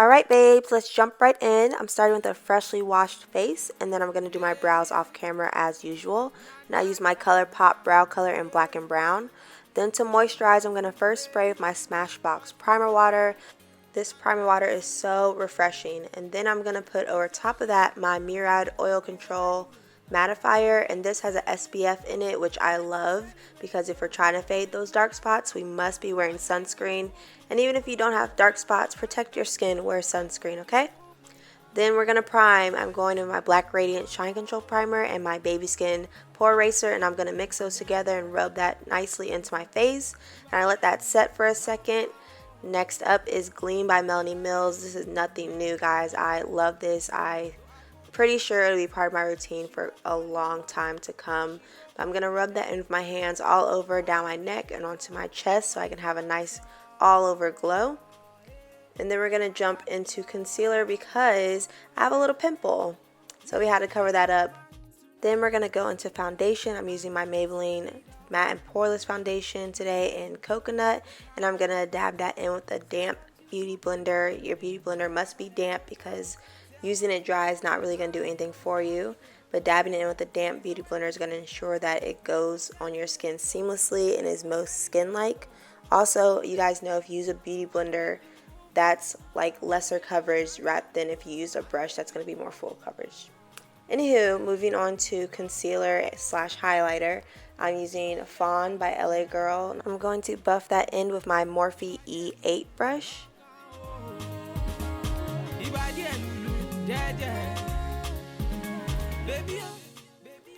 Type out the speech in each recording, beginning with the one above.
Alright babes, let's jump right in. I'm starting with a freshly washed face, and then I'm going to do my brows off camera as usual. And I use my Colourpop brow color in black and brown. Then to moisturize, I'm going to first spray with my Smashbox primer water. This primer water is so refreshing. And then I'm going to put over top of that my Murad Oil Control Mattifier, and this has an SPF in it, which I love because if we're trying to fade those dark spots, we must be wearing sunscreen. And even if you don't have dark spots, protect your skin, wear sunscreen, okay? Then we're going to prime. I'm going in my Black Radiance Shine Control Primer and my Baby Skin Pore Eraser, and I'm going to mix those together and rub that nicely into my face. And I let that set for a second. Next up is Gleam by Melanie. This is nothing new, guys. I love this. I'm pretty sure it'll be part of my routine for a long time to come. But I'm going to rub that in with my hands all over down my neck and onto my chest so I can have a nice all over glow. And then we're going to jump into concealer because I have a little pimple, so we had to cover that up. Then we're going to go into foundation. I'm using my Maybelline Matte and Poreless foundation today in Coconut, and I'm going to dab that in with a damp beauty blender. Your beauty blender must be damp because using it dry is not really going to do anything for you, but dabbing it in with a damp beauty blender is going to ensure that it goes on your skin seamlessly and is most skin-like. Also, you guys know if you use a beauty blender, that's like lesser coverage rather than if you use a brush that's going to be more full coverage. Anywho, moving on to concealer slash highlighter, I'm using Fawn by LA Girl. I'm going to buff that in with my Morphe E8 brush.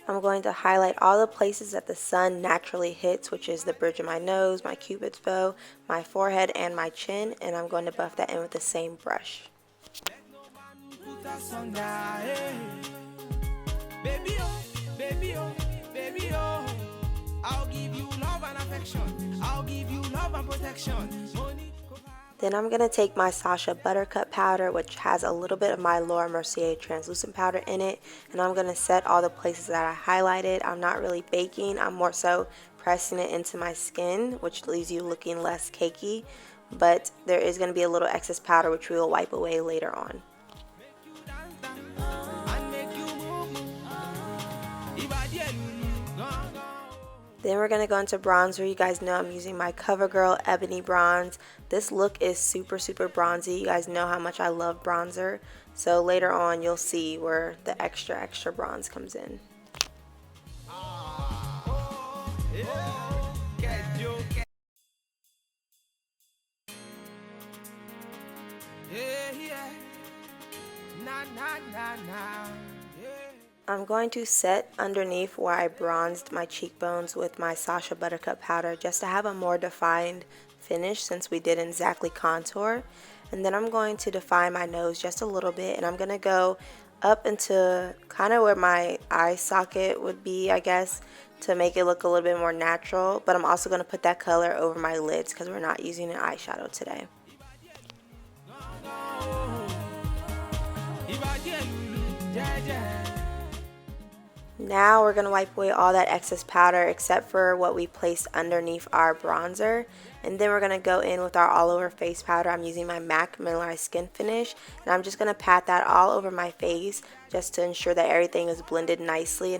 I'm going to highlight all the places that the sun naturally hits, which is the bridge of my nose, my cupid's bow, my forehead, and my chin, and I'm going to buff that in with the same brush. Then I'm going to take my Sacha Buttercup powder, which has a little bit of my Mercier translucent powder in it, and I'm going to set all the places that I highlighted. I'm not really baking, I'm more so pressing it into my skin, which leaves you looking less cakey, but there is going to be a little excess powder which we will wipe away later on. Then we're going to go into bronzer. You guys know I'm using my Covergirl Ebony bronze. This look is super bronzy. You guys know how much I love bronzer. So later on you'll see where the extra bronze comes in. I'm going to set underneath where I bronzed my cheekbones with my Sacha Buttercup powder just to have a more defined finish since we didn't exactly contour. And then I'm going to define my nose just a little bit, and I'm going to go up into kind of where my eye socket would be, I guess, to make it look a little bit more natural. But I'm also going to put that color over my lids because we're not using an eyeshadow today. Now we're going to wipe away all that excess powder except for what we placed underneath our bronzer. And then we're going to go in with our all over face powder. I'm using my MAC Mineralize Skinfinish. And I'm just going to pat that all over my face just to ensure that everything is blended nicely.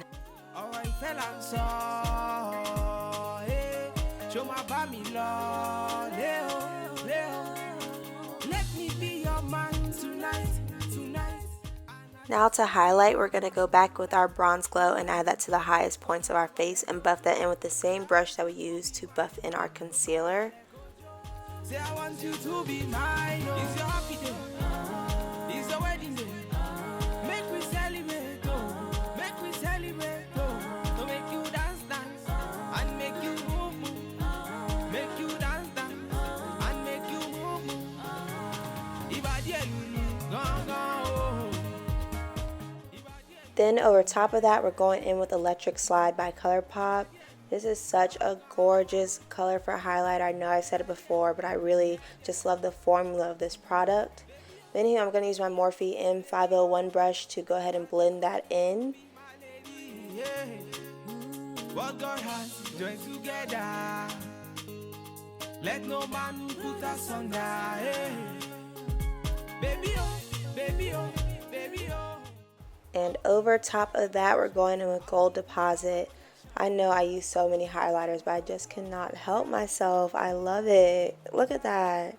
Now to highlight, we're going to go back with our Bronze Glow and add that to the highest points of our face and buff that in with the same brush that we used to buff in our concealer. Say I want you to be mine. It's your happy day. It's your wedding day. Make we celebrate. Make we celebrate. To make you dance and make you move. Make you dance and make you move. Then over top of that, we're going in with Electric Slide by Colourpop. This is such a gorgeous color for a highlight. I know I've said it before, but I really just love the formula of this product. Then here I'm going to use my Morphe M501 brush to go ahead and blend that in. What God has joined together, let no man put us under. And over top of that, we're going in with Gold Deposit. I know I use so many highlighters, but I just cannot help myself. I love it. Look at that.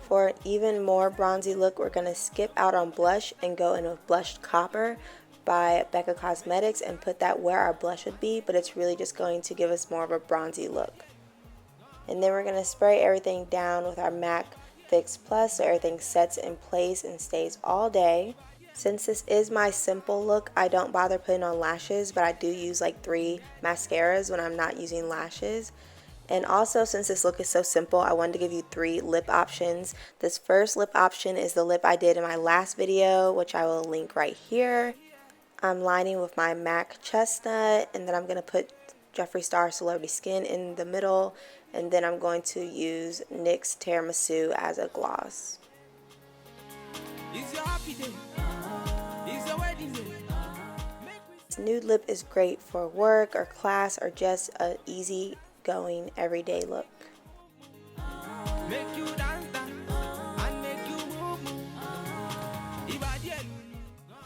For an even more bronzy look, we're going to skip out on blush and go in with Blushed Copper by Becca Cosmetics and put that where our blush would be, but it's really just going to give us more of a bronzy look. And then we're going to spray everything down with our MAC Fix Plus so everything sets in place and stays all day. Since this is my simple look, I don't bother putting on lashes, but I do use like 3 mascaras when I'm not using lashes. And also, since this look is so simple, I wanted to give you 3 lip options. This first lip option is the lip I did in my last video, which I will link right here. I'm lining with my MAC Chestnut, and then I'm going to put Jeffree Star Celebrity Skin in the middle, and then I'm going to use NYX Tiramisu as a gloss. This nude lip is great for work or class or just an easy going everyday look.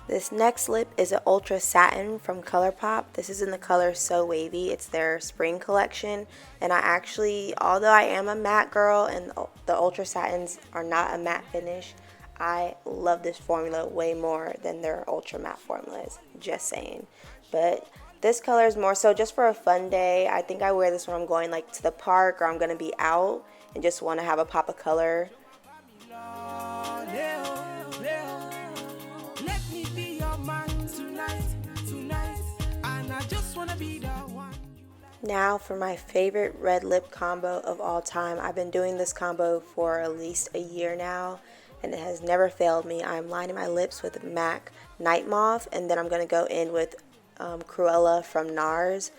This next lip is an Ultra Satin from Colourpop. This is in the color So Wavy. It's their spring collection. And I actually, although I am a matte girl and the Ultra Satins are not a matte finish, I love this formula way more than their Ultra Matte formulas. Just saying. But this color is more so just for a fun day. I think I wear this when I'm going like to the park or I'm going to be out and just want to have a pop of color. Now for my favorite red lip combo of all time. I've been doing this combo for at least a year now and it has never failed me. I'm lining my lips with MAC Night Moth and then I'm going to go in with Cruella from NARS.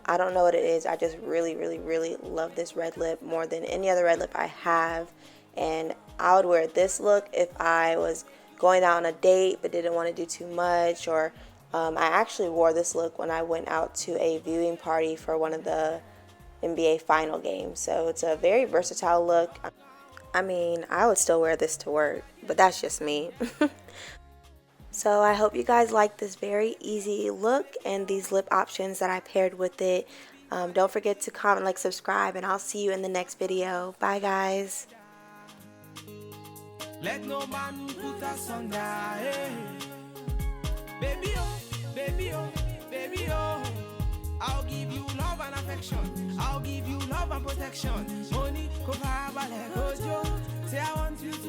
I don't know what it is. I just really love this red lip more than any other red lip I have. And I would wear this look if I was going out on a date but didn't want to do too much, or I actually wore this look when I went out to a viewing party for one of the NBA final games. So it's a very versatile look. I mean, I would still wear this to work, but that's just me. So I hope you guys like this very easy look and these lip options that I paired with it. Don't forget to comment, like, subscribe, and I'll see you in the next video. Bye, guys. Let no man put us under, hey. Baby, oh, baby, oh, baby, oh. I'll give you love and affection. I'll give you love and protection. Money, say I want you to